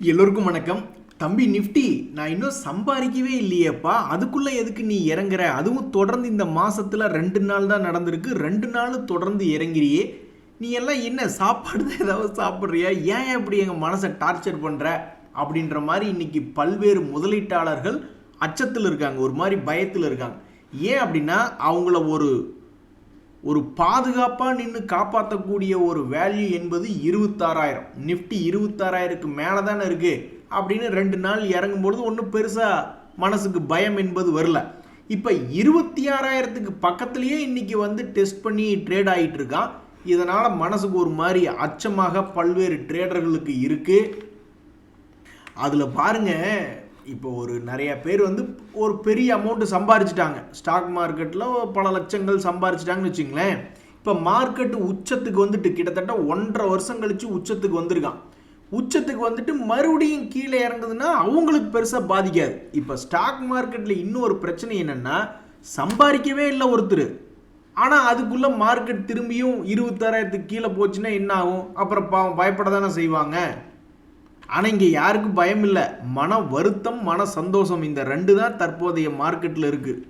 எல்லோருக்கும் வணக்கம். தம்பி நிஃப்டி, நான் இன்னும் சம்பாதிக்கவே இல்லையேப்பா, அதுக்குள்ள எதுக்கு நீ இறங்குற? அதுவும் தொடர்ந்து இந்த மாசத்துல 2 நாள் தான் நடந்திருக்கு. 2 நாள் தொடர்ந்து இறங்கிறியே. நீ எல்லாம் என்ன சாப்பாடு தான் ஏதாவது சாப்பிட்றியா? ஏன் இப்படி எங்க மனசை டார்ச்சர் பண்ற? அப்படின்ற மாதிரி இன்னைக்கு பல்வேறு முதலீட்டாளர்கள் அச்சத்தில் இருக்காங்க, ஒரு மாதிரி பயத்தில் இருக்காங்க. ஏன் அப்படின்னா அவங்கள ஒரு பாதுகாப்பாக நின்று காப்பாற்றக்கூடிய ஒரு வேல்யூ என்பது 26,000. நிஃப்டி 26,000க்கு மேலே தானே இருக்குது அப்படின்னு 2 நாள் இறங்கும்பொழுது ஒன்றும் பெருசாக மனசுக்கு பயம் என்பது வரல. இப்போ 26,000க்கு பக்கத்துலேயே இன்னைக்கு வந்து டெஸ்ட் பண்ணி ட்ரேட் ஆகிட்டு இருக்கான். இதனால் மனசுக்கு ஒரு மாதிரி அச்சமாக பல்வேறு ட்ரேடர்களுக்கு இருக்குது. அதில் பாருங்கள், இப்போ நிறைய பேர் வந்து ஒரு பெரிய அமௌண்ட்டு சம்பாரிச்சிட்டாங்க. ஸ்டாக் மார்க்கெட்டில் பல லட்சங்கள் சம்பாரிச்சிட்டாங்கன்னு வச்சுங்களேன். இப்போ மார்க்கெட்டு உச்சத்துக்கு வந்துட்டு கிட்டத்தட்ட 1.5 வருஷம் கழித்து உச்சத்துக்கு வந்திருக்கான். உச்சத்துக்கு வந்துட்டு மறுபடியும் கீழே இறங்குதுன்னா அவங்களுக்கு பெருசாக பாதிக்காது. இப்போ ஸ்டாக் மார்க்கெட்டில் இன்னொரு பிரச்சனை என்னென்னா, சம்பாதிக்கவே இல்லை ஒருத்தர், ஆனால் அதுக்குள்ளே மார்க்கெட் திரும்பியும் 26,000க்கு கீழே போச்சுன்னா என்ன ஆகும்? அப்புறம் பயப்பட தானே செய்வாங்க. ஆனால் இங்கே யாருக்கும் பயம் இல்லை. மன வருத்தம், மன சந்தோஷம், இந்த 2 தான் தற்போதைய மார்க்கெட்டில் இருக்குது.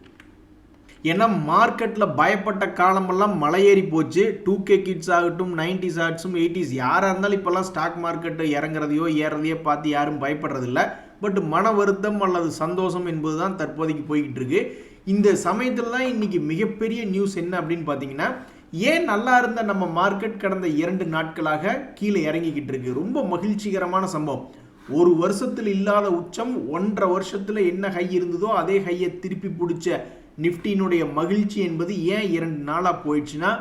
ஏன்னா மார்க்கெட்டில் பயப்பட்ட காலமெல்லாம் மலையேறி போச்சு. 2K கிட்ஸ் ஆகட்டும், 90s ஆகட்டும், 80s யாராக இருந்தாலும் இப்போல்லாம் ஸ்டாக் மார்க்கெட்டை இறங்குறதையோ ஏறதையோ பார்த்து யாரும் பயப்படுறதில்ல. பட் மன வருத்தம் அல்லது சந்தோஷம் என்பது தான் தற்போதைக்கு போய்கிட்டு இருக்கு. இந்த சமயத்தில் தான் இன்னைக்கு மிகப்பெரிய நியூஸ் என்ன அப்படின்னு பார்த்தீங்கன்னா, ஏன் நல்லா இருந்த நம்ம மார்க்கெட் கடந்த 2 நாட்களாக கீழே இறங்கிக்கிட்டு இருக்கு. ரொம்ப மகிழ்ச்சிகரமான சம்பவம். ஒரு வருஷத்தில் இல்லாத உச்சம், 1.5 வருஷத்தில் என்ன ஹை இருந்ததோ அதே ஹையை திருப்பி பிடிச்ச நிஃப்டியினுடைய மகிழ்ச்சி என்பது ஏன் 2 நாளாக போயிடுச்சுன்னா,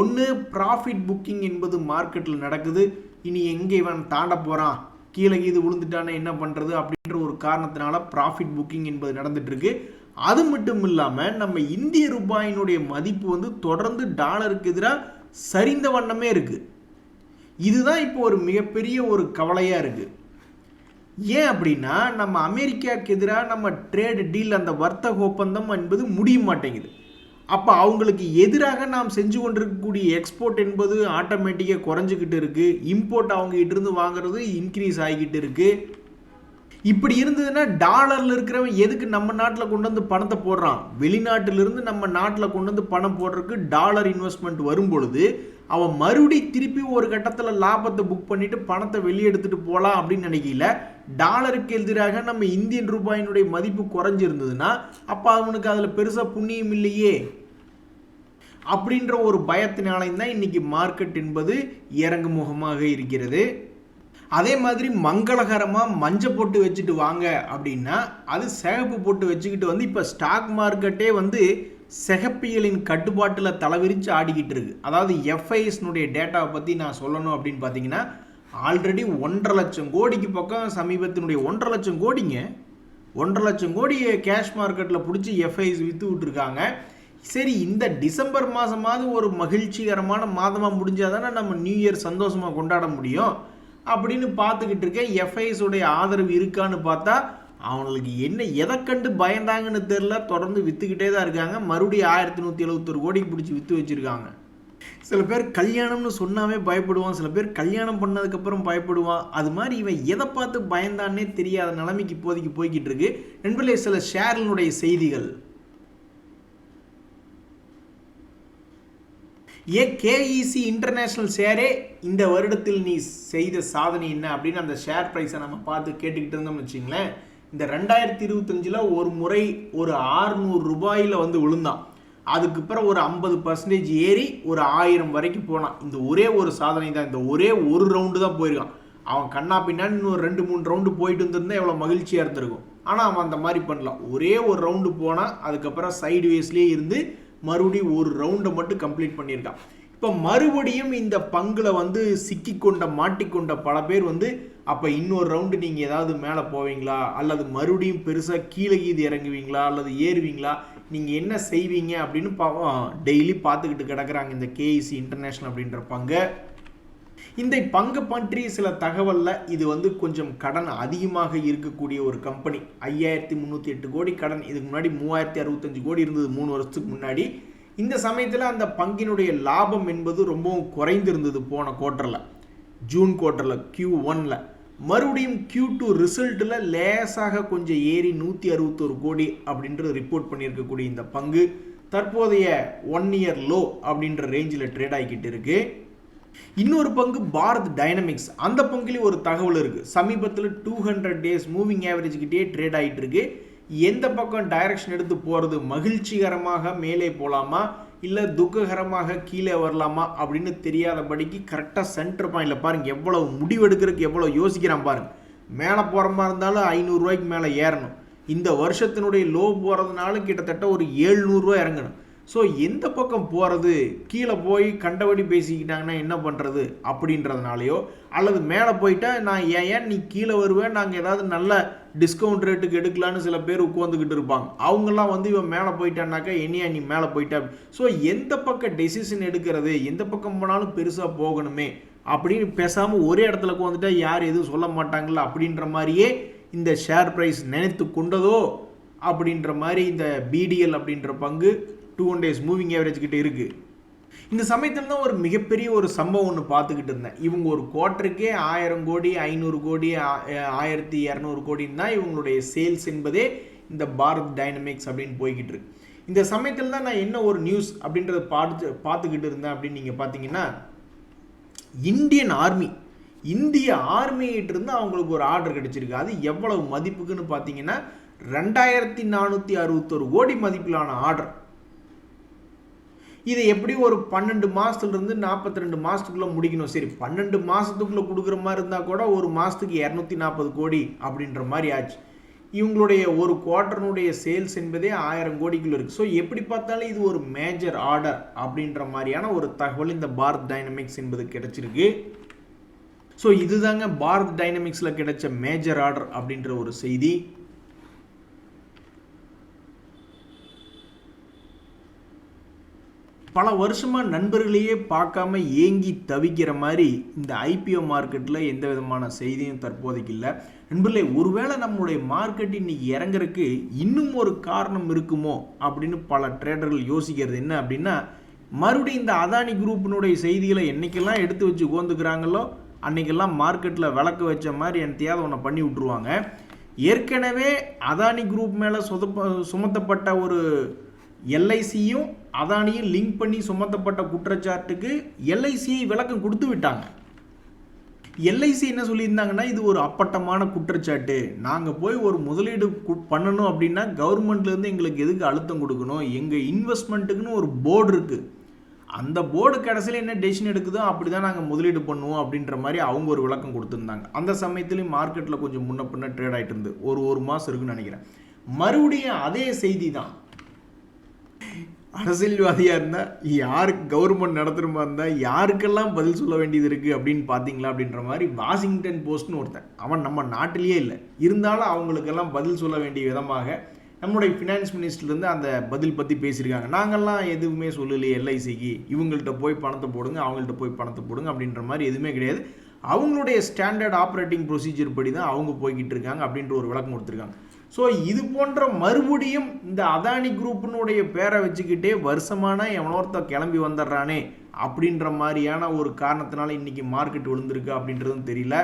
ஒன்று ப்ராஃபிட் புக்கிங் என்பது மார்க்கெட்டில் நடக்குது. இனி எங்கே இவன் தாண்ட போகிறான், கீழே இது விழுந்துட்டானே என்ன பண்ணுறது அப்படின்ற ஒரு காரணத்தினால ப்ராஃபிட் புக்கிங் என்பது நடந்துட்டு இருக்கு. அது மட்டும் இல்லாமல் நம்ம இந்திய ரூபாயினுடைய மதிப்பு வந்து தொடர்ந்து டாலருக்கு எதிராக சரிந்த வண்ணமே இருக்கு. இதுதான் இப்போ ஒரு மிகப்பெரிய ஒரு கவலையா இருக்கு. ஏன் அப்படின்னா, நம்ம அமெரிக்காவுக்கு எதிராக நம்ம ட்ரேட் டீல், அந்த வர்த்தக ஒப்பந்தம் என்பது முடிய மாட்டேங்குது. அப்போ அவங்களுக்கு எதிராக நாம் செஞ்சு கொண்டிருக்கக்கூடிய எக்ஸ்போர்ட் என்பது ஆட்டோமேட்டிக்காக குறைஞ்சிக்கிட்டு இருக்கு. இம்போர்ட் அவங்க கிட்ட இருந்து வாங்குறது இன்க்ரீஸ் ஆகிக்கிட்டு இருக்கு. இப்படி இருந்ததுன்னா டாலர்ல இருக்கிறவன் எதுக்கு நம்ம நாட்டில் கொண்டு வந்து பணத்தை போடுறான்? வெளிநாட்டிலிருந்து நம்ம நாட்டில் கொண்டு வந்து பணம் போடுறதுக்கு டாலர் இன்வெஸ்ட்மெண்ட் வரும் பொழுது அவன் மறுபடி திருப்பி ஒரு கட்டத்தில் லாபத்தை புக் பண்ணிட்டு பணத்தை வெளியே எடுத்துட்டு போகலாம் அப்படின்னு நினைக்கல. டாலருக்கு எதிராக நம்ம இந்தியன் ரூபாயினுடைய மதிப்பு குறைஞ்சிருந்ததுன்னா அப்போ அவனுக்கு அதில் பெருசாக புண்ணியம் இல்லையே அப்படின்ற ஒரு பயத்தினாலையும் தான் இன்னைக்கு மார்க்கெட் என்பது இறங்கு முகமாக இருக்கிறது. அதே மாதிரி மங்களகரமாக மஞ்சள் போட்டு வச்சுட்டு வாங்க அப்படின்னா அது சிகப்பு போட்டு வச்சுக்கிட்டு வந்து இப்போ ஸ்டாக் மார்க்கெட்டே வந்து சிகப்பியலின் கட்டுப்பாட்டில் தலைவிரிச்சு ஆடிக்கிட்டு இருக்கு. அதாவது எஃப்ஐஎஸ்னுடைய டேட்டாவை பற்றி நான் சொல்லணும் அப்படின்னு பார்த்தீங்கன்னா, ஆல்ரெடி 1.5 லட்சம் கோடிக்கு பக்கம் சமீபத்தினுடைய 1.5 லட்சம் கோடிங்க, 1.5 லட்சம் கோடி கேஷ் மார்க்கெட்டில் பிடிச்சி எஃப்ஐஎஸ் விற்று விட்டுருக்காங்க. சரி, இந்த டிசம்பர் மாதமாவது ஒரு மகிழ்ச்சிகரமான மாதமாக முடிஞ்சால் தானே நம்ம நியூ இயர் சந்தோஷமாக கொண்டாட முடியும் அப்படின்னு பார்த்துக்கிட்டு இருக்கேன். எஃப்ஐஎஸோடைய ஆதரவு இருக்கான்னு பார்த்தா அவங்களுக்கு என்ன எதை கண்டு பயந்தாங்கன்னு தெரில, தொடர்ந்து விற்றுக்கிட்டே தான் இருக்காங்க. மறுபடியும் 1171 கோடிக்கு பிடிச்சி விற்று வச்சுருக்காங்க. சில பேர் கல்யாணம்னு சொன்னாவே பயப்படுவான், சில பேர் கல்யாணம் பண்ணதுக்கப்புறம் பயப்படுவான். அது மாதிரி இவன் எதை பார்த்து பயந்தான்னே தெரியாத நிலைமைக்கு இப்போதைக்கு போய்கிட்டு இருக்கு. நண்பர்களே, சில ஷேர்னுடைய செய்திகள். கேஇசி இன்டர்நேஷ்னல் ஷேரே இந்த வருடத்தில் நீ செய்த சாதனை என்ன அப்படின்னு அந்த ஷேர் ப்ரைஸை நம்ம பார்த்து கேட்டுக்கிட்டு இருந்தோம்னு வச்சுங்களேன். இந்த 2025 ஒரு முறை ஒரு 600 ரூபாயில் வந்து விழுந்தான். அதுக்கு அப்புறம் ஒரு 50% ஏறி ஒரு 1000 வரைக்கும் போனான். இந்த ஒரே ஒரு சாதனை தான், இந்த ஒரே ஒரு ரவுண்டு தான் போயிருக்கான். அவன் கண்ணா பின்னாடி இன்னும் 2-3 ரவுண்டு போயிட்டு இருந்திருந்தா எவ்வளோ மகிழ்ச்சியாக இருந்திருக்கும். ஆனால் அவன் அந்த மாதிரி பண்ணலாம். ஒரே ஒரு ரவுண்டு போனான், அதுக்கப்புறம் சைடு வேஸ்லேயே இருந்து மறுபடியும் ஒரு ரவுண்டை மட்டும் கம்ப்ளீட் பண்ணியிருக்கான். இப்போ மறுபடியும் இந்த பங்குல வந்து சிக்கிக்கொண்ட மாட்டிக்கொண்ட பல பேர் வந்து அப்போ இன்னொரு ரவுண்டு நீங்கள் ஏதாவது மேலே போவீங்களா, அல்லது மறுபடியும் பெருசாக கீழே கீது இறங்குவீங்களா, அல்லது ஏறுவீங்களா, நீங்கள் என்ன செய்வீங்க அப்படின்னு டெய்லி பார்த்துக்கிட்டு கிடக்குறாங்க இந்த கேஇசி இன்டர்நேஷ்னல் அப்படின்ற பங்கை. இந்த பங்கு பற்றி சில தகவலில் இது வந்து கொஞ்சம் கடன் அதிகமாக இருக்கக்கூடிய ஒரு கம்பெனி. 5308 கோடி கடன். இதுக்கு முன்னாடி 3065 கோடி இருந்தது 3 வருஷத்துக்கு முன்னாடி. இந்த சமயத்தில் அந்த பங்கினுடைய லாபம் என்பது ரொம்பவும் குறைந்திருந்தது போன குவார்ட்டரில், ஜூன் குவார்ட்டரில் Q1ல். மறுபடியும் Q2 ரிசல்ட்டில் லேசாக கொஞ்சம் ஏறி 161 கோடி அப்படின்றது ரிப்போர்ட் பண்ணியிருக்கக்கூடிய இந்த பங்கு தற்போதைய 1 இயர் லோ அப்படின்ற ரேஞ்சில் ட்ரேட் ஆகிக்கிட்டு இருக்கு. இன்னொரு பங்கு பாரத் டைனமிக்ஸ். அந்த பங்குலேயும் ஒரு தகவல் இருக்குது. சமீபத்தில் 200 டேஸ் மூவிங் ஆவரேஜ் கிட்டே ட்ரேட் ஆகிட்டு இருக்கு. எந்த பக்கம் டைரக்ஷன் எடுத்து போகிறது, மகிழ்ச்சிகரமாக மேலே போகலாமா இல்லை துக்ககரமாக கீழே வரலாமா அப்படின்னு தெரியாதபடிக்கு கரெக்டாக சென்டர் பாயிண்டில் பாருங்கள் எவ்வளோ முடிவெடுக்கிறதுக்கு எவ்வளோ யோசிக்கிறான் பாருங்கள். மேலே போகிற மாதிரி இருந்தாலும் 500 ரூபாய்க்கு மேலே ஏறணும். இந்த வருஷத்தினுடைய லோ போகிறதுனால கிட்டத்தட்ட ஒரு 700 ரூபா இறங்கணும். ஸோ எந்த பக்கம் போகிறது, கீழே போய் கண்டபடி பேசிக்கிட்டாங்கன்னா என்ன பண்ணுறது அப்படின்றதுனாலையோ, அல்லது மேலே போயிட்டா நான் ஏன் நீ கீழே வருவேன், நாங்கள் ஏதாவது நல்ல டிஸ்கவுண்ட் ரேட்டுக்கு எடுக்கலான்னு சில பேர் உட்காந்துக்கிட்டு இருப்பாங்க. அவங்கெல்லாம் வந்து இவன் மேலே போயிட்டான்னாக்கா என்னையா நீ மேலே போயிட்டா. ஸோ எந்த பக்கம் டெசிஷன் எடுக்கிறது, எந்த பக்கம் போனாலும் பெருசாக போகணுமே அப்படின்னு பேசாமல் ஒரே இடத்துல உட்காந்துட்டா யார் எதுவும் சொல்ல மாட்டாங்களா அப்படின்ற மாதிரியே இந்த ஷேர் ப்ரைஸ் நினைத்து கொண்டதோ அப்படின்ற மாதிரி இந்த BDL அப்படின்ற பங்கு 200 டேஸ் மூவிங் ஆவரேஜ் கிட்ட இருக்குது. இந்த சமயத்தில் தான் ஒரு மிகப்பெரிய ஒரு சம்பவம் ஒன்று பார்த்துக்கிட்டு இருந்தேன். இவங்க ஒரு குவார்ட்டருக்கே 1000 கோடி 500 கோடி 1200 கோடின்னு தான் இவங்களுடைய சேல்ஸ் என்பதே இந்த பாரத் டைனமிக்ஸ் அப்படின்னு போய்கிட்டு இருக்கு. இந்த சமயத்தில் தான் நான் என்ன ஒரு நியூஸ் அப்படின்றத பார்த்துக்கிட்டு இருந்தேன் அப்படின்னு நீங்கள் பார்த்தீங்கன்னா, இந்திய ஆர்மியிட்டிருந்து அவங்களுக்கு ஒரு ஆர்டர் கிடைச்சிருக்கு. அது எவ்வளவு மதிப்புக்குன்னு பார்த்தீங்கன்னா 2461 கோடி மதிப்பிலான ஆர்டர். இதை எப்படி ஒரு 12 மாதத்துலேருந்து 42 மாதத்துக்குள்ளே முடிக்கணும். சரி 12 மாதத்துக்குள்ளே கொடுக்குற மாதிரி இருந்தால் கூட ஒரு மாதத்துக்கு 240 கோடி அப்படின்ற மாதிரி ஆச்சு. இவங்களுடைய ஒரு குவார்ட்டர்னுடைய சேல்ஸ் என்பதே 1000 கோடிக்குள்ள இருக்குது. ஸோ எப்படி பார்த்தாலும் இது ஒரு மேஜர் ஆர்டர் அப்படின்ற மாதிரியான ஒரு தகவல் இந்த பாரத் டைனமிக்ஸ் என்பது கிடைச்சிருக்கு. ஸோ இதுதாங்க பாரத் டைனமிக்ஸில் கிடைச்ச மேஜர் ஆர்டர் அப்படின்ற ஒரு செய்தி. பல வருஷமாக நண்பர்களையே பார்க்காம ஏங்கி தவிக்கிற மாதிரி இந்த IPO மார்க்கெட்டில் எந்த விதமான செய்தியும் தற்போதைக்கு இல்லை. நண்பர்களே, ஒருவேளை நம்மளுடைய மார்க்கெட் இன்னைக்கு இறங்குறதுக்கு இன்னும் ஒரு காரணம் இருக்குமோ அப்படின்னு பல ட்ரேடர்கள் யோசிக்கிறது என்ன அப்படின்னா, மறுபடியும் இந்த அதானி குரூப்பினுடைய செய்திகளை என்றைக்கெல்லாம் எடுத்து வச்சு உகந்துக்கிறாங்களோ அன்றைக்கெல்லாம் மார்க்கெட்டில் விளக்கு வச்ச மாதிரி என்னத்தையாவது ஒன்று பண்ணி விட்ருவாங்க. ஏற்கனவே அதானி குரூப் மேலே சுமத்தப்பட்ட ஒரு LICயும் அதானியும் லிங்க் பண்ணி சுமத்தப்பட்ட குற்றச்சாட்டுக்கு LICயை விளக்கம் கொடுத்து விட்டாங்க. LIC என்ன சொல்லியிருந்தாங்கன்னா, இது ஒரு அப்பட்டமான குற்றச்சாட்டு, நாங்கள் போய் ஒரு முதலீடு பண்ணணும் அப்படின்னா கவர்மெண்ட்லேருந்து எங்களுக்கு எதுக்கு அழுத்தம் கொடுக்கணும், எங்கள் இன்வெஸ்ட்மெண்ட்டுக்குன்னு ஒரு போர்டு இருக்குது, அந்த போர்டு கடைசியில் என்ன டெசிஷன் எடுக்குதோ அப்படி தான் நாங்கள் முதலீடு பண்ணுவோம் அப்படின்ற மாதிரி அவங்க ஒரு விளக்கம் கொடுத்துருந்தாங்க. அந்த சமயத்துலேயும் மார்க்கெட்டில் கொஞ்சம் முன்ன பின்ன ட்ரேட் ஆகிட்டு இருந்து ஒரு மாதம் இருக்குன்னு நினைக்கிறேன். மறுபடியும் அதே செய்தி தான். அரசியல்வாதியாக இருந்தால் யாருக்கு கவர்மெண்ட் நடத்துகிற மாதிரி இருந்தால் யாருக்கெல்லாம் பதில் சொல்ல வேண்டியது இருக்குது அப்படின்னு பார்த்தீங்களா அப்படின்ற மாதிரி வாஷிங்டன் போஸ்ட்னு ஒருத்தன், அவன் நம்ம நாட்டிலேயே இல்லை, இருந்தாலும் அவங்களுக்கெல்லாம் பதில் சொல்ல வேண்டிய விதமாக நம்முடைய ஃபினான்ஸ் மினிஸ்டர்லேருந்து அந்த பதில் பற்றி பேசியிருக்காங்க. நாங்கள்லாம் எதுவுமே சொல்லலையே LICக்கு, இவங்கள்ட்ட போய் பணத்தை போடுங்க அவங்கள்ட்ட போய் பணத்தை போடுங்க அப்படின்ற மாதிரி எதுவுமே கிடையாது, அவங்களுடைய ஸ்டாண்டர்ட் ஆப்ரேட்டிங் ப்ரொசீஜர் படி தான் அவங்க போய்கிட்டு இருக்காங்க அப்படின்ற ஒரு விளக்கம் கொடுத்துருக்காங்க. ஸோ இது போன்ற மறுபடியும் இந்த அதானி குரூப்பினுடைய பேரை வச்சுக்கிட்டே வருஷமான எவனோர்த்த கிளம்பி வந்துடுறானே அப்படின்ற மாதிரியான ஒரு காரணத்தினால இன்றைக்கி மார்க்கெட் விழுந்திருக்கு அப்படின்றதும் தெரியல.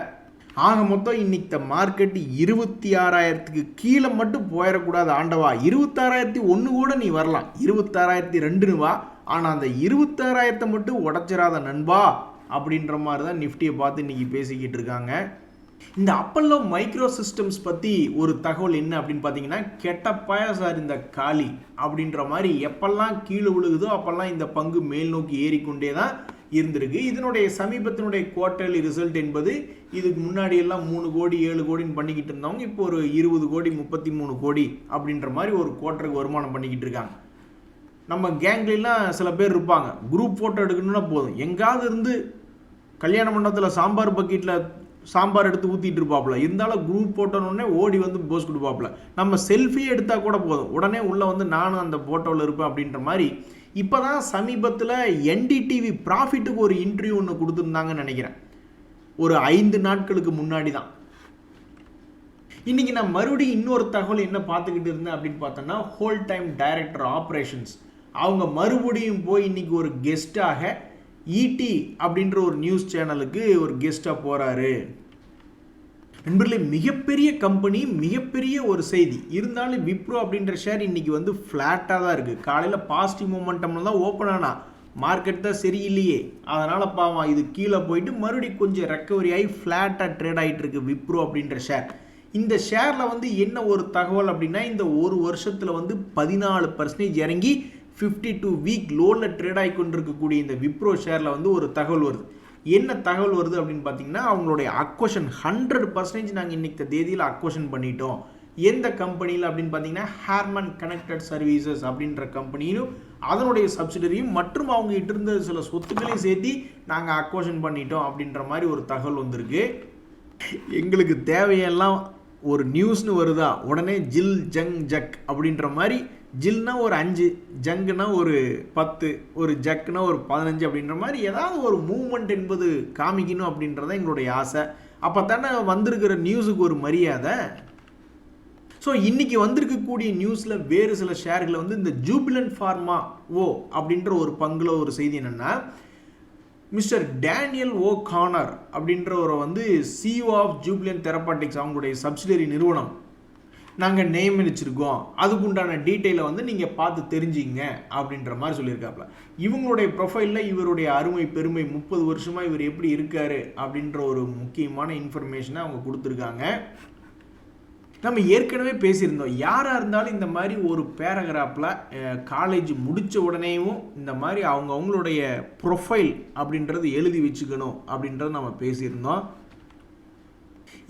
ஆக மொத்தம் இன்னைக்கு மார்க்கெட் 26,000க்கு கீழே மட்டும் போயிடக்கூடாது ஆண்டவா. 26,001 கூட நீ வரலாம், 26,002 வா, ஆனால் அந்த 26,000 மட்டும் உடச்சிடாத நண்பா அப்படின்ற மாதிரி தான் நிஃப்டியை பார்த்து இன்னைக்கு பேசிக்கிட்டு இருக்காங்க. இந்த அப்பல்லோ மைக்ரோ சிஸ்டம்ஸ் பற்றி ஒரு தகவல் என்ன அப்படின்னு பார்த்தீங்கன்னா, கெட்டப்பாயா சார் இந்த காலி அப்படின்ற மாதிரி எப்பெல்லாம் கீழே விழுகுதோ அப்பெல்லாம் இந்த பங்கு மேல் நோக்கி ஏறிக்கொண்டே தான் இருந்திருக்கு. இதனுடைய சமீபத்தினுடைய குவார்ட்டர்லி ரிசல்ட் என்பது இதுக்கு முன்னாடி எல்லாம் 3 கோடி 7 கோடின்னு பண்ணிக்கிட்டு இருந்தவங்க இப்போ ஒரு 20 கோடி 33 கோடி அப்படின்ற மாதிரி ஒரு குவார்ட்டருக்கு வருமானம் பண்ணிக்கிட்டு இருக்காங்க. நம்ம கேங்லாம் சில பேர் இருப்பாங்க, குரூப் ஃபோட்டோ எடுக்கணும்னா போதும், எங்காவது இருந்து கல்யாண மண்டபத்தில் சாம்பார் பக்கெட்டில் சாம்பார் எடுத்து ஊற்றிட்டு இருப்பாப்புல, இருந்தாலும் குரூப் போட்டோன்னே ஓடி வந்து போஸ் கொடுப்பாப்புல. நம்ம செல்ஃபியே எடுத்தால் கூட போதும், உடனே உள்ளே வந்து நானும் அந்த ஃபோட்டோவில் இருப்பேன் அப்படின்ற மாதிரி. இப்போ தான் சமீபத்தில் NDTV ப்ராஃபிட்டுக்கு ஒரு இன்டர்வியூ ஒன்று கொடுத்துருந்தாங்கன்னு நினைக்கிறேன், ஒரு 5 நாட்களுக்கு முன்னாடி தான். இன்றைக்கி நான் மறுபடியும் இன்னொரு தகவல் என்ன பார்த்துக்கிட்டு இருந்தேன் அப்படின்னு பார்த்தோன்னா, ஹோல் டைம் டைரக்டர் ஆப்ரேஷன்ஸ் அவங்க மறுபடியும் போய் இன்றைக்கி ஒரு கெஸ்ட்டாக ET அப்படின்ற ஒரு நியூஸ் சேனலுக்கு ஒரு கெஸ்ட்டாக போகிறாரு. நண்பர்களே, மிகப்பெரிய கம்பெனி, மிகப்பெரிய ஒரு செய்தி இருந்தாலும் விப்ரோ அப்படின்ற ஷேர் இன்னைக்கு வந்து ஃப்ளாட்டாக தான் இருக்குது. காலையில் பாசிட்டிவ் மொமெண்டம்ல தான் ஓப்பன் ஆனா, மார்க்கெட் தான் சரியில்லையே, அதனால் பாவம் இது கீழே போயிட்டு மறுபடியும் கொஞ்சம் ரெக்கவரி ஆகி ஃப்ளாட்டாக ட்ரேட் ஆகிட்டு இருக்கு விப்ரோ அப்படின்ற ஷேர். இந்த ஷேரில் வந்து என்ன ஒரு தகவல் அப்படின்னா, இந்த ஒரு வருஷத்தில் வந்து 14% இறங்கி 52 வீக் லோவில் ட்ரேட் ஆகி கொண்டிருக்கக்கூடிய இந்த விப்ரோ ஷேரில் வந்து ஒரு தகவல் வருது. என்ன தகவல் வருது அப்படின்னு பார்த்தீங்கன்னா, அவங்களுடைய அக்வஷன் 100% நாங்கள் இன்னைக்கு தேதியில் அக்வஷன் பண்ணிட்டோம். எந்த கம்பெனியில் அப்படின்னு பார்த்தீங்கன்னா, ஹேர்மன் கனெக்டட் சர்வீசஸ் அப்படின்ற கம்பெனியும் அதனுடைய சப்சிடரியும் மற்றும் அவங்க கிட்ட இருந்த சில சொத்துக்களையும் சேர்த்து நாங்கள் அக்வஷன் பண்ணிட்டோம் அப்படின்ற மாதிரி ஒரு தகவல் வந்திருக்கு. எங்களுக்கு தேவையெல்லாம் ஒரு நியூஸ்னு வருதா, உடனே ஜில் ஜங் ஜக் அப்படின்ற மாதிரி, ஜில்னா ஒரு 5, ஜங்குனா ஒரு 10, ஒரு ஜக்குனா ஒரு 15 அப்படின்ற மாதிரி ஏதாவது ஒரு மூவ்மெண்ட் என்பது காமிக்கணும் அப்படின்றத எங்களுடைய ஆசை. அப்போ தானே வந்திருக்கிற நியூஸுக்கு ஒரு மரியாதை. ஸோ இன்றைக்கி வந்திருக்கக்கூடிய நியூஸில் வேறு சில ஷேர்களை வந்து இந்த ஜூபிலண்ட் ஃபார்மா அப்படின்ற ஒரு பங்குல ஒரு செய்தி என்னென்னா, மிஸ்டர் டேனியல் ஓ கானர் அப்படின்றவரை வந்து சிஇஓ ஆஃப் ஜூபிலண்ட் தெரப்பாட்டிக்ஸ் அவங்களுடைய சப்சிடரி நிறுவனம் நாங்கள் நியமிச்சிருக்கோம், அதுக்குண்டான டீட்டெயிலை வந்து நீங்கள் பார்த்து தெரிஞ்சிங்க அப்படின்ற மாதிரி சொல்லியிருக்காப்புல. இவங்களுடைய ப்ரொஃபைலில் இவருடைய அருமை பெருமை 30 வருஷமாக இவர் எப்படி இருக்கார் அப்படின்ற ஒரு முக்கியமான இன்ஃபர்மேஷனை அவங்க கொடுத்துருக்காங்க. நம்ம ஏற்கனவே பேசியிருந்தோம், யாராக இருந்தாலும் இந்த மாதிரி ஒரு பேராகிராஃபில் காலேஜ் முடித்த உடனேயும் இந்த மாதிரி அவங்களுடைய ப்ரொஃபைல் அப்படின்றது எழுதி வச்சுக்கணும் அப்படின்றத நம்ம பேசியிருந்தோம்.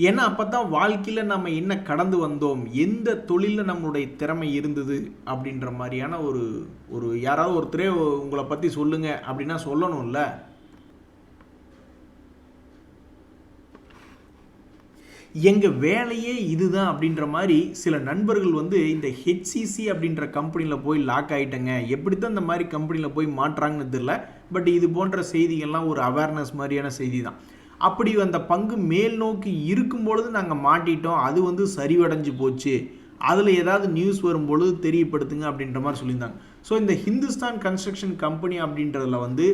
ஏன்னா அப்போ தான் வாழ்க்கையில் நம்ம என்ன கடந்து வந்தோம், எந்த தொழிலில் நம்மளுடைய திறமை இருந்தது அப்படின்ற மாதிரியான ஒரு யாராவது ஒருத்தரே உங்களை பற்றி சொல்லுங்கள் அப்படின்னா சொல்லணும்ல. எங்கள் வேலையே இதுதான் அப்படின்ற மாதிரி சில நண்பர்கள் வந்து இந்த ஹெச்சிசி அப்படின்ற கம்பெனியில் போய் லாக் ஆகிட்டங்க, எப்படி தான் இந்த மாதிரி கம்பெனியில் போய் மாட்டுறாங்கன்னு தெரியல. பட் இது போன்ற செய்திகள்லாம் ஒரு அவேர்னஸ் மாதிரியான செய்தி தான். அப்படி அந்த பங்கு மேல் நோக்கி இருக்கும் பொழுது நாங்கள் மாட்டிட்டோம், அது வந்து சரிவடைஞ்சு போச்சு, அதில் ஏதாவது நியூஸ் வரும்பொழுது தெரியப்படுத்துங்க அப்படின்ற மாதிரி சொல்லியிருந்தாங்க. ஸோ இந்த ஹிந்துஸ்தான் கன்ஸ்ட்ரக்ஷன் கம்பெனி அப்படின்றதில் வந்து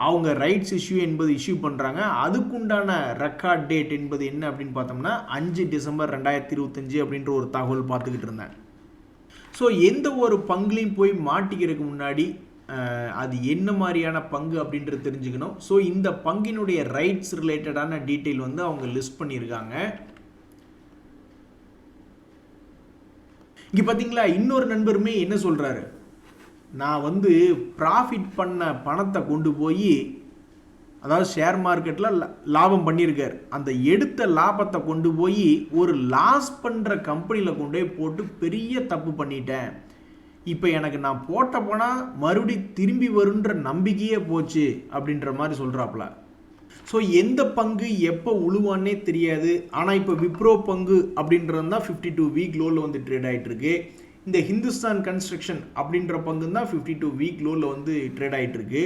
அவங்க ரைட்ஸ் இஷ்யூ பண்ணுறாங்க. அதுக்குண்டான ரெக்கார்ட் டேட் என்பது என்ன அப்படின்னு பார்த்தோம்னா 5 டிசம்பர் 2025 அப்படின்ற ஒரு தகவல் பார்த்துக்கிட்டு இருந்தேன். ஸோ எந்த ஒரு பங்குலையும் போய் மாட்டிக்கிறதுக்கு முன்னாடி அது என்ன மாதிரியான பங்கு அப்படின்றது தெரிஞ்சுக்கணும். ஸோ இந்த பங்கினுடைய ரைட்ஸ் ரிலேட்டடான டீட்டெயில் வந்து அவங்க லிஸ்ட் பண்ணியிருக்காங்க. இங்கே பார்த்தீங்களா, இன்னொரு நண்பருமே என்ன சொல்கிறாரு, நான் வந்து ப்ராஃபிட் பண்ண பணத்தை கொண்டு போய், அதாவது ஷேர் மார்க்கெட்டில் லாபம் பண்ணியிருக்கார், அந்த எடுத்த லாபத்தை கொண்டு போய் ஒரு லாஸ் பண்ணுற கம்பெனியில் கொண்டு போய் போட்டு பெரிய தப்பு பண்ணிட்டேன், இப்போ எனக்கு நான் போட்ட பணம் மறுபடி திரும்பி வருன்ற நம்பிக்கையே போச்சு அப்படின்ற மாதிரி சொல்கிறாப்புல. ஸோ எந்த பங்கு எப்போ உழுவான்னே தெரியாது. ஆனால் இப்போ விப்ரோ பங்கு அப்படின்றது தான் 52 வீக் லோவில் வந்து ட்ரேட் ஆகிட்டு இருக்கு. இந்த ஹிந்துஸ்தான் கன்ஸ்ட்ரக்ஷன் அப்படின்ற பங்கு தான் 52 வீக் லோவில் வந்து ட்ரேட் ஆகிட்டு இருக்கு.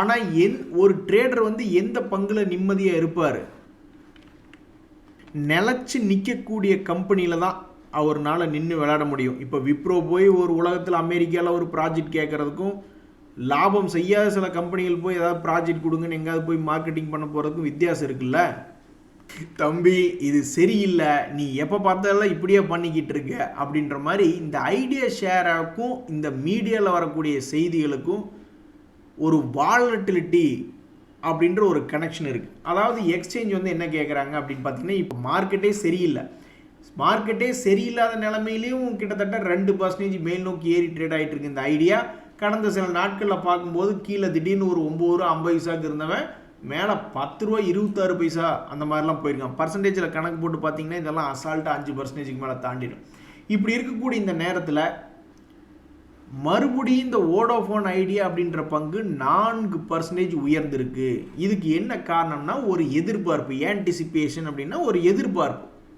ஆனால் ஒரு ட்ரேடர் வந்து எந்த பங்கில் நிம்மதியாக இருப்பார், நிலச்சி நிற்கக்கூடிய கம்பெனியில் தான் அவர்னால நின்று விளையாட முடியும். இப்போ விப்ரோ போய் ஒரு உலகத்தில் அமெரிக்காவில் ஒரு ப்ராஜெக்ட் கேட்குறதுக்கும், லாபம் செய்யாத சில கம்பெனிகள் போய் ஏதாவது ப்ராஜெக்ட் கொடுங்கன்னு எங்கேயாவது போய் மார்க்கெட்டிங் பண்ண போகிறதுக்கும் வித்தியாசம் இருக்குல்ல. தம்பி இது சரியில்லை, நீ எப்போ பார்த்தாலும் இப்படியே பண்ணிக்கிட்டு இருக்க அப்படின்ற மாதிரி இந்த ஐடியா ஷேராக்கும் இந்த மீடியாவில் வரக்கூடிய செய்திகளுக்கும் ஒரு வாலட்டிலிட்டி அப்படின்ற ஒரு கனெக்ஷன் இருக்குது. அதாவது எக்ஸ்சேஞ்ச் வந்து என்ன கேட்குறாங்க அப்படின்னு பார்த்தீங்கன்னா, இப்போ மார்க்கெட்டே சரியில்லாத நிலைமையிலையும் கிட்டத்தட்ட 2% மேல் நோக்கி ஏறி ட்ரேட் ஆகிட்டு இருக்கு இந்த ஐடியா. கடந்த சில நாட்களில் பார்க்கும்போது கீழே திடீர்னு ஒரு 9 ரூபா 50 பைசாவுக்கு இருந்தவன் மேலே 10 ரூபா 26 பைசா அந்த மாதிரிலாம் போயிருக்கான். பர்சன்டேஜில் கணக்கு போட்டு பார்த்தீங்கன்னா இதெல்லாம் அசால்ட்டாக 5% மேலே தாண்டிடும். இப்படி இருக்கக்கூடிய இந்த நேரத்தில் மறுபடியும் இந்த வோடாஃபோன் ஐடியா அப்படின்ற பங்கு 4% உயர்ந்திருக்கு. இதுக்கு என்ன காரணம்னா ஒரு எதிர்பார்ப்பு, ஆன்டிசிபேஷன் அப்படின்னா ஒரு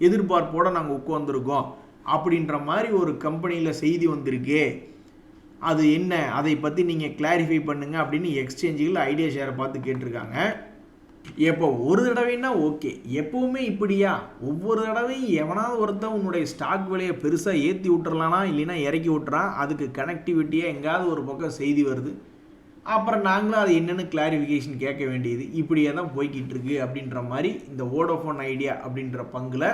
எதிர்பார்ப்போடு நாங்கள் உட்காந்துருக்கோம் அப்படின்ற மாதிரி ஒரு கம்பெனியில் செய்தி வந்திருக்கு. அது என்ன, அதை பற்றி நீங்கள் கிளாரிஃபை பண்ணுங்க அப்படின்னு எக்ஸ்சேஞ்சுகள் ஐடியா ஷேரை பார்த்து கேட்டிருக்காங்க. எப்போ ஒரு தடவைன்னா ஓகே, எப்போவுமே இப்படியா, ஒவ்வொரு தடவையும் எவனாவது ஒருத்தன் உன்னுடைய ஸ்டாக் விலையை பெருசாக ஏற்றி விட்டுறலானா இல்லைன்னா இறக்கி விட்டுறான், அதுக்கு கனெக்டிவிட்டியாக எங்கேயாவது ஒரு பக்கம் செய்தி வருது, அப்புறம் நாங்களும் அது என்னென்னு கிளாரிஃபிகேஷன் கேட்க வேண்டியது இப்படியே தான் போய்கிட்டு இருக்கு அப்படின்ற மாதிரி இந்த வோடோஃபோன் ஐடியா அப்படின்ற பங்கில்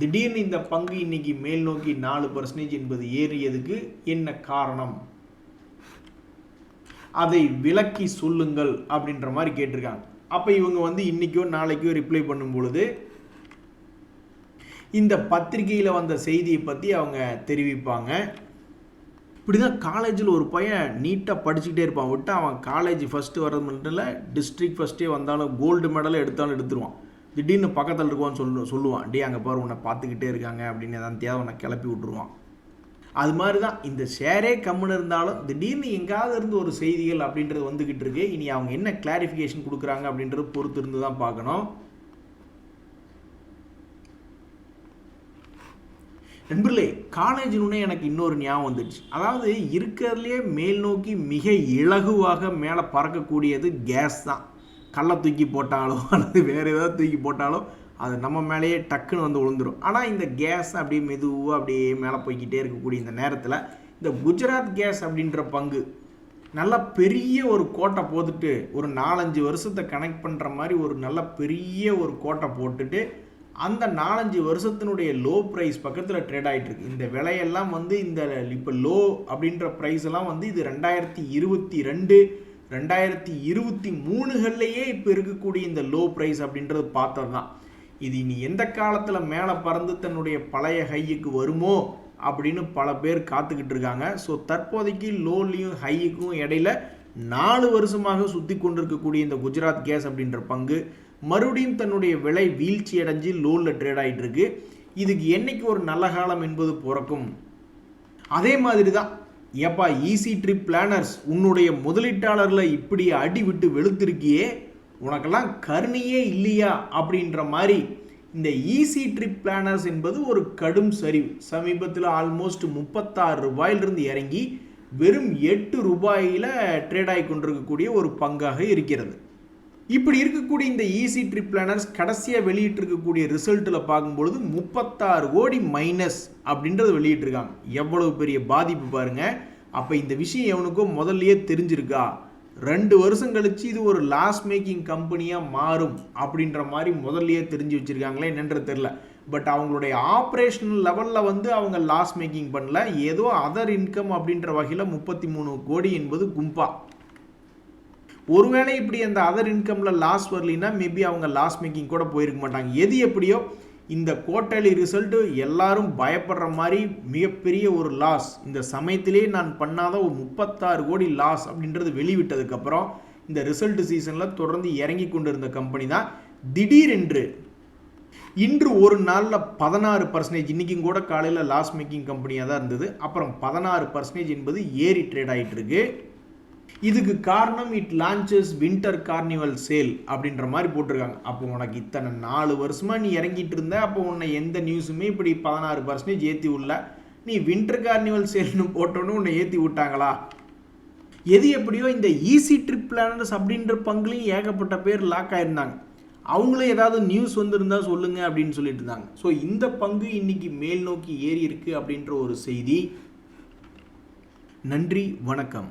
திடீர்னு இந்த பங்கு இன்னைக்கு மேல் நோக்கி 4% என்பது ஏறியதுக்கு என்ன காரணம், அதை விளக்கி சொல்லுங்கள் அப்படின்ற மாதிரி கேட்டிருக்காங்க. அப்போ இவங்க இன்னைக்கோ நாளைக்கோ ரிப்ளை பண்ணும் பொழுது இந்த பத்திரிகையில் வந்த செய்தியை பற்றி அவங்க தெரிவிப்பாங்க. இப்படிதான் காலேஜில் ஒரு பையன் நீட்டாக படிச்சுக்கிட்டே இருப்பான். விட்டு அவன் காலேஜ் ஃபஸ்ட்டு வர்றது மட்டும் இல்லை, டிஸ்ட்ரிக்ட் ஃபஸ்ட்டே வந்தாலும் கோல்டு மெடல் எடுத்தாலும் எடுத்துருவான். திடீர்னு பக்கத்தில் இருக்குவான்னு சொல்லுவான், டே அங்கே பாரு உன்னை பார்த்துக்கிட்டே இருக்காங்க அப்படின்னு எதாவது தேவை உன்னை கிளப்பி விட்ருவான். அது மாதிரி தான் இந்த ஷேரே கம்முன்னு இருந்தாலும் திடீர்னு எங்காவது இருந்து ஒரு செய்திகள் அப்படின்றது வந்துக்கிட்டு இருக்கு. இனி அவங்க என்ன கிளாரிஃபிகேஷன் கொடுக்குறாங்க அப்படின்றது பொறுத்து இருந்து தான் பார்க்கணும். நண்பர்களே, காலேஜ்னு எனக்கு இன்னொரு ஞாபகம் வந்துடுச்சு. அதாவது இருக்கிறதுலே மேல் நோக்கி மிக இலகுவாக மேலே பறக்கக்கூடியது கேஸ் தான். கல்லை தூக்கி போட்டாலோ அல்லது வேறு ஏதாவது தூக்கி போட்டாலோ அது நம்ம மேலேயே டக்குன்னு விழுந்துடும். ஆனால் இந்த கேஸ் அப்படியே மெதுவாக அப்படியே மேலே போய்கிட்டே இருக்கக்கூடிய இந்த நேரத்தில் இந்த குஜராத் கேஸ் அப்படின்ற பங்கு நல்ல பெரிய ஒரு கோட்டை போட்டுட்டு ஒரு 4-5 வருஷத்தை கனெக்ட் பண்ணுற மாதிரி ஒரு நல்ல பெரிய ஒரு கோட்டை போட்டுட்டு அந்த 4-5 வருஷத்தினுடைய லோ ப்ரைஸ் பக்கத்தில் ட்ரேட் ஆகிட்டு இருக்கு. இந்த விலையெல்லாம் இந்த இப்போ லோ அப்படின்ற ப்ரைஸ் எல்லாம் இது 2022 2023லேயே இப்போ இருக்கக்கூடிய இந்த லோ ப்ரைஸ் அப்படின்றது பார்த்தது தான். இது இனி எந்த காலத்தில் மேலே பறந்து தன்னுடைய பழைய ஹையுக்கு வருமோ அப்படின்னு பல பேர் காத்துக்கிட்டு இருக்காங்க. ஸோ தற்போதைக்கு லோலையும் ஹையுக்கும் இடையில 4 வருஷமாக சுற்றி கொண்டிருக்கக்கூடிய இந்த குஜராத் கேஸ் அப்படின்ற பங்கு மறுபடியும் தன்னுடைய விலை வீழ்ச்சி அடைஞ்சு லோவில் ட்ரேட் ஆகிட்டு இருக்கு. இதுக்கு என்னைக்கு ஒரு நல்ல காலம் என்பது பிறக்கும். அதே மாதிரி தான் ஏப்பா ஈஸி ட்ரிப் பிளானர்ஸ், உன்னுடைய முதலீட்டாளர்களை இப்படி அடி விட்டு வெளுத்திருக்கியே, உனக்கெல்லாம் கருணையே இல்லையா அப்படின்ற மாதிரி இந்த ஈஸி ட்ரிப் பிளானர்ஸ் என்பது ஒரு கடும் சரிவு. சமீபத்தில் ஆல்மோஸ்ட் 36 ரூபாயிலிருந்து இறங்கி வெறும் 8 ரூபாயில் ட்ரேட் ஆகி கொண்டிருக்கக்கூடிய ஒரு பங்காக இருக்கிறது. இப்படி இருக்கக்கூடிய இந்த ஈஸி ட்ரிப் பிளானர்ஸ் கடைசியாக வெளியிட்டிருக்கக்கூடிய ரிசல்ட்டில் பார்க்கும்பொழுது 36 கோடி மைனஸ் அப்படின்றது வெளியிட்டிருக்காங்க. எவ்வளவு பெரிய பாதிப்பு பாருங்கள். அப்போ இந்த விஷயம் எவனுக்கோ முதல்லையே தெரிஞ்சிருக்கா, 2 வருஷம் கழிச்சு இது ஒரு லாஸ் மேக்கிங் கம்பெனியாக மாறும் அப்படின்ற மாதிரி முதல்லையே தெரிஞ்சு வச்சுருக்காங்களே என்னன்றது தெரில. பட் அவங்களுடைய ஆப்ரேஷனல் லெவலில் அவங்க லாஸ் மேக்கிங் பண்ணல. ஏதோ அதர் இன்கம் அப்படின்ற வகையில் 33 கோடி என்பது கும்பா. ஒருவேளை இப்படி அந்த அதர் இன்கமில் லாஸ் வரலின்னா மேபி அவங்க லாஸ் மேக்கிங் கூட போயிருக்க மாட்டாங்க. எது எப்படியோ இந்த குவார்ட்டர்லி ரிசல்ட்டு எல்லாரும் பயப்படுற மாதிரி மிகப்பெரிய ஒரு லாஸ், இந்த சமயத்திலே நான் பண்ணாத ஒரு 36 கோடி லாஸ் அப்படின்றது வெளிவிட்டதுக்கப்புறம் இந்த ரிசல்ட் சீசனில் தொடர்ந்து இறங்கி கொண்டு இருந்த கம்பெனி தான் திடீரென்று இன்று ஒரு நாளில் 16%, இன்றைக்கும் கூட காலையில் லாஸ் மேக்கிங் கம்பெனியாக தான் இருந்தது. அப்புறம் 16% என்பது ஏறி ட்ரேட் ஆகிட்டு இருக்கு. இதுக்கு காரணம் it launches winter carnival sale அப்படின்ற மாதிரி போட்டிருக்காங்க. அப்போ உனக்கு இத்தனை 4 வருஷமாக நீ இறங்கிட்டு இருந்த, அப்போ உன்னை எந்த நியூஸுமே இப்படி 16% ஏற்றி உள்ள, நீ வின்டர் கார்னிவல் சேல்னு போட்டோன்னு உன்னை ஏற்றி விட்டாங்களா? எது எப்படியோ இந்த ஈஸி ட்ரிப் பிளானர்ஸ் அப்படின்ற பங்குலையும் ஏகப்பட்ட பேர் லாக் ஆயிருந்தாங்க. அவங்களும் ஏதாவது நியூஸ் வந்திருந்தா சொல்லுங்க அப்படின்னு சொல்லிட்டு இருந்தாங்க. ஸோ இந்த பங்கு இன்னைக்கு மேல் நோக்கி ஏறி இருக்கு அப்படின்ற ஒரு செய்தி. நன்றி, வணக்கம்.